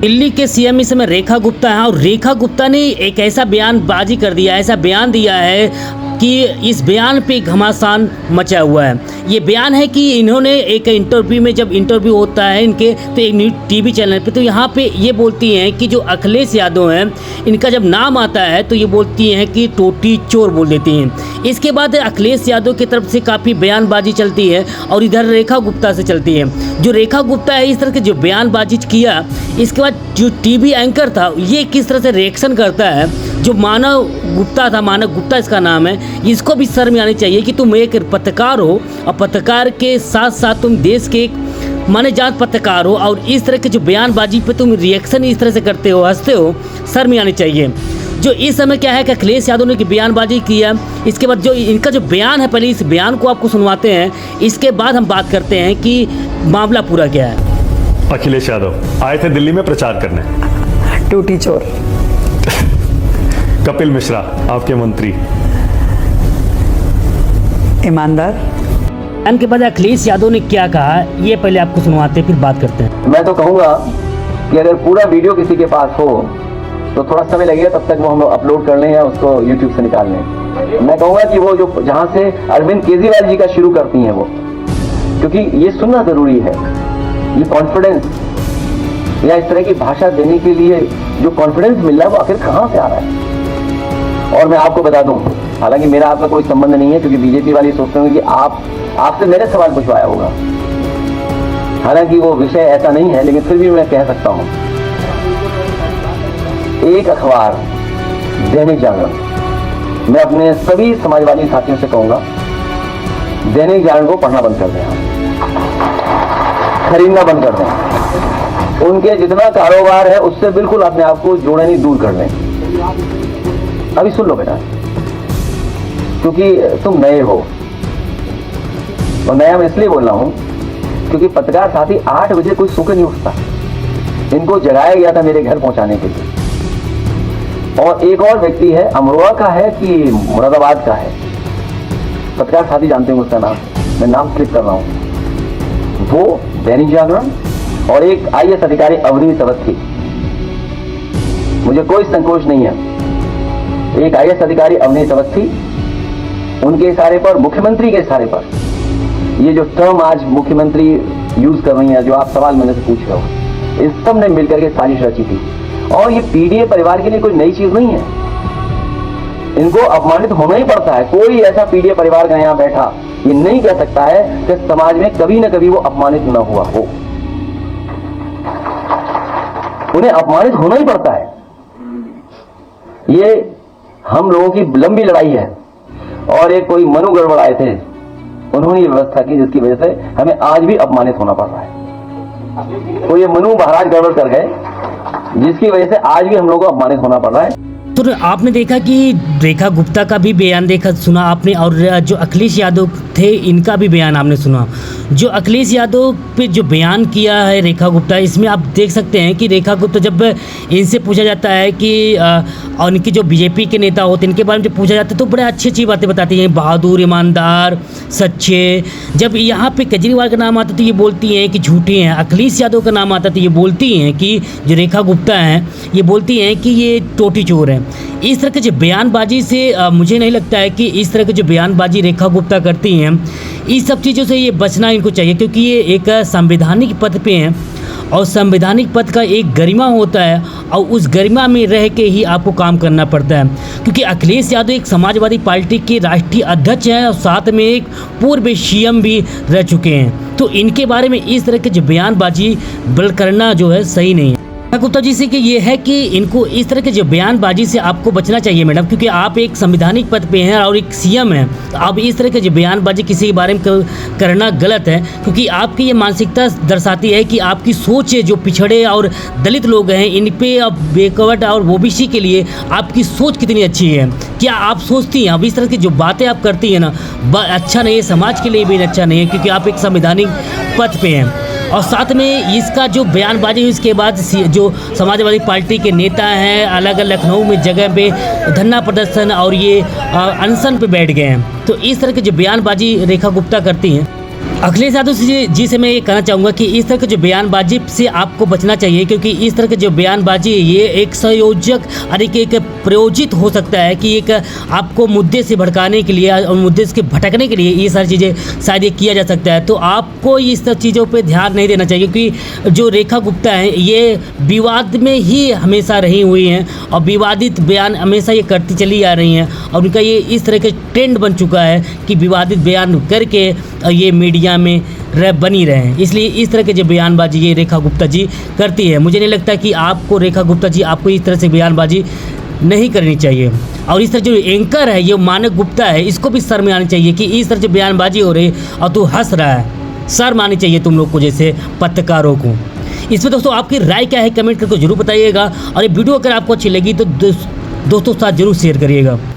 दिल्ली के सीएम इस समय रेखा गुप्ता है और रेखा गुप्ता ने एक ऐसा बयानबाजी कर दिया, ऐसा बयान दिया है कि इस बयान पे घमासान मचा हुआ है। ये बयान है कि इन्होंने एक इंटरव्यू में, जब इंटरव्यू होता है इनके तो एक न्यूज़ टीवी चैनल पे, तो यहाँ पे ये बोलती हैं कि जो अखिलेश यादव हैं इनका जब नाम आता है तो ये बोलती हैं कि टोटी चोर बोल देती हैं। इसके बाद अखिलेश यादव की तरफ से काफ़ी बयानबाजी चलती है और इधर रेखा गुप्ता से चलती है। जो रेखा गुप्ता है इस तरह के जो बयानबाजी किया, इसके बाद जो टीवी एंकर था ये किस तरह से रिएक्शन करता है, जो मानव गुप्ता था, मानव गुप्ता इसका नाम है, इसको भी शर्म आनी चाहिए कि तुम एक पत्रकार हो और पत्रकार के साथ साथ तुम देश के एक माने जात पत्रकार हो और इस तरह के जो बयानबाजी पे तुम रिएक्शन इस तरह से करते हो, हंसते हो, शर्म आनी चाहिए। जो इस समय क्या है कि अखिलेश यादव ने की बयानबाजी किया, इसके बाद जो इनका जो बयान है, पहले इस बयान को आपको सुनवाते हैं, इसके बाद हम बात करते हैं कि मामला पूरा क्या है। अखिलेश यादव आए थे दिल्ली में प्रचार करने। टूटी चोर। कपिल मिश्रा आपके मंत्री ईमानदार। के बाद अखिलेश यादव ने क्या कहा, ये पहले आपको सुनवाते हैं, फिर बात करते हैं। मैं तो कहूँगा कि अगर पूरा वीडियो किसी के पास हो तो थोड़ा समय लगेगा, तब तक वो हम अपलोड कर लें या उसको यूट्यूब से निकाल लें। मैं कहूँगा कि वो जो जहाँ से अरविंद केजरीवाल जी का शुरू करती हैं वो, क्योंकि ये सुनना जरूरी है। ये कॉन्फिडेंस या इस तरह की भाषा देने के लिए जो कॉन्फिडेंस मिल रहा है वो आखिर कहाँ से आ रहा है। और मैं आपको बता दूं, हालांकि मेरा आपका कोई संबंध नहीं है, क्योंकि बीजेपी वाले सोचते होंगे कि आपसे मेरे सवाल पूछवाया होगा। हालांकि वो विषय ऐसा नहीं है, लेकिन फिर भी मैं कह सकता हूं, एक अखबार दैनिक जागरण, मैं अपने सभी समाजवादी साथियों से कहूंगा दैनिक जागरण को पढ़ना बंद कर दें, खरीदना बंद कर दें। उनके जितना कारोबार है उससे बिल्कुल अपने आप को जोड़े नहीं, दूर कर लें। अभी सुन लो बेटा, क्योंकि तुम नए हो, और नया मैं इसलिए बोल रहा हूं क्योंकि पत्रकार साथी 8 बजे कोई सो के नहीं उठता। इनको जगाया गया था मेरे घर पहुंचाने के लिए। और एक और व्यक्ति है, अमरोहा का है कि मुरादाबाद का है, पत्रकार साथी जानते हैं उसका नाम, मैं नाम क्लिक कर रहा हूं। वो दैनिक जागरण और एक आईएएस अधिकारी अवनीश अवस्थी, मुझे कोई संकोच नहीं है, एक आईएएस अधिकारी अवनीश अवस्थी, उनके इशारे पर, मुख्यमंत्री के इशारे पर, ये जो टर्म आज मुख्यमंत्री यूज कर रही है, जो आप सवाल मेरे से पूछ रहे हो, इस सब ने मिलकर के साजिश रची थी। और ये पीडीए परिवार के लिए कोई नई चीज नहीं है, इनको अपमानित होना ही पड़ता है। कोई ऐसा पीडीए परिवार का यहाँ बैठा ये नहीं कह सकता है कि समाज में कभी न कभी वो अपमानित न हुआ हो। उन्हें अपमानित होना ही पड़ता है। ये हम लोगों की लंबी लड़ाई है। और एक कोई मनु गड़बड़ आए थे, उन्होंने ये व्यवस्था की जिसकी वजह से हमें आज भी अपमानित होना पड़ रहा है। तो ये मनु महाराज गड़बड़ कर गए, जिसकी वजह से आज भी हम लोगों को अपमानित होना पड़ रहा है। तो आपने देखा कि रेखा गुप्ता का भी बयान सुना आपने, और जो अखिलेश यादव थे इनका भी बयान आपने सुना। जो अखिलेश यादव पे जो बयान किया है रेखा गुप्ता, इसमें आप देख सकते हैं कि रेखा गुप्ता जब इनसे पूछा जाता है कि और इनके जो बीजेपी के नेता होते हैं इनके बारे में जब पूछा जाता है तो बड़े अच्छी अच्छी बातें बताती हैं, बहादुर, ईमानदार, सच्चे। जब यहाँ पे केजरीवाल का नाम आता तो ये बोलती हैं कि झूठे हैं। अखिलेश यादव का नाम आता तो ये बोलती हैं कि जो रेखा गुप्ता हैं ये बोलती हैं कि ये टोटी चोर हैं। इस तरह के जो बयानबाजी से मुझे नहीं लगता है कि इस तरह की जो बयानबाजी रेखा गुप्ता करती हैं, इस सब चीज़ों से ये बचना इनको चाहिए, क्योंकि ये एक संवैधानिक पद पे हैं और संवैधानिक पद का एक गरिमा होता है और उस गरिमा में रह के ही आपको काम करना पड़ता है। क्योंकि अखिलेश यादव एक समाजवादी पार्टी के राष्ट्रीय अध्यक्ष हैं और साथ में एक पूर्व सीएम भी रह चुके हैं, तो इनके बारे में इस तरह के जो बयानबाजी करना जो है सही नहीं है। गुप्ता जी से कि ये है कि इनको इस तरह के जो बयानबाजी से आपको बचना चाहिए मैडम, क्योंकि आप एक संवैधानिक पद पे हैं और एक सीएम हैं, तो आप इस तरह के जो बयानबाजी किसी के बारे में करना गलत है, क्योंकि आपकी ये मानसिकता दर्शाती है कि आपकी सोच है जो पिछड़े और दलित लोग हैं इन पे, अब बैकवर्ड और ओबीसी के लिए आपकी सोच कितनी अच्छी है। क्या आप सोचती हैं अब इस तरह की जो बातें आप करती हैं ना, अच्छा नहीं है, समाज के लिए भी अच्छा नहीं है, क्योंकि आप एक संवैधानिक पद पे हैं। और साथ में इसका जो बयानबाजी हुई इसके बाद जो समाजवादी पार्टी के नेता हैं अलग अलग लखनऊ में जगह पे धरना प्रदर्शन और ये अनशन पे बैठ गए हैं, तो इस तरह की जो बयानबाजी रेखा गुप्ता करती हैं अखिलेश यादव जी से मैं ये कहना चाहूँगा कि इस तरह के जो बयानबाजी से आपको बचना चाहिए, क्योंकि इस तरह के जो बयानबाजी ये एक संयोजक और एक प्रयोजित हो सकता है कि एक आपको मुद्दे से भड़काने के लिए और मुद्दे से भटकने के लिए ये सारी चीज़ें शायद ये किया जा सकता है। तो आपको इस सब चीज़ों पे ध्यान नहीं देना चाहिए, क्योंकि जो रेखा गुप्ता हैं ये विवाद में ही हमेशा रही हुई हैं और विवादित बयान हमेशा ये करती चली आ रही हैं और उनका ये इस तरह के ट्रेंड बन चुका है कि विवादित बयान करके ये मीडिया में बनी रहे हैं। इसलिए इस तरह के जो बयानबाजी ये रेखा गुप्ता जी करती है, मुझे नहीं लगता कि आपको रेखा गुप्ता जी आपको इस तरह से बयानबाजी नहीं करनी चाहिए। और इस तरह जो एंकर है ये मानक गुप्ता है, इसको भी शर्म आनी चाहिए कि इस तरह जो बयानबाजी हो रही है और तू हंस रहा है। शर्म आनी चाहिए तुम लोग को जैसे पत्रकारों को। इसमें दोस्तों आपकी राय क्या है कमेंट करके जरूर बताइएगा और ये वीडियो अगर आपको अच्छी लगी तो दोस्तों के साथ जरूर शेयर करिएगा।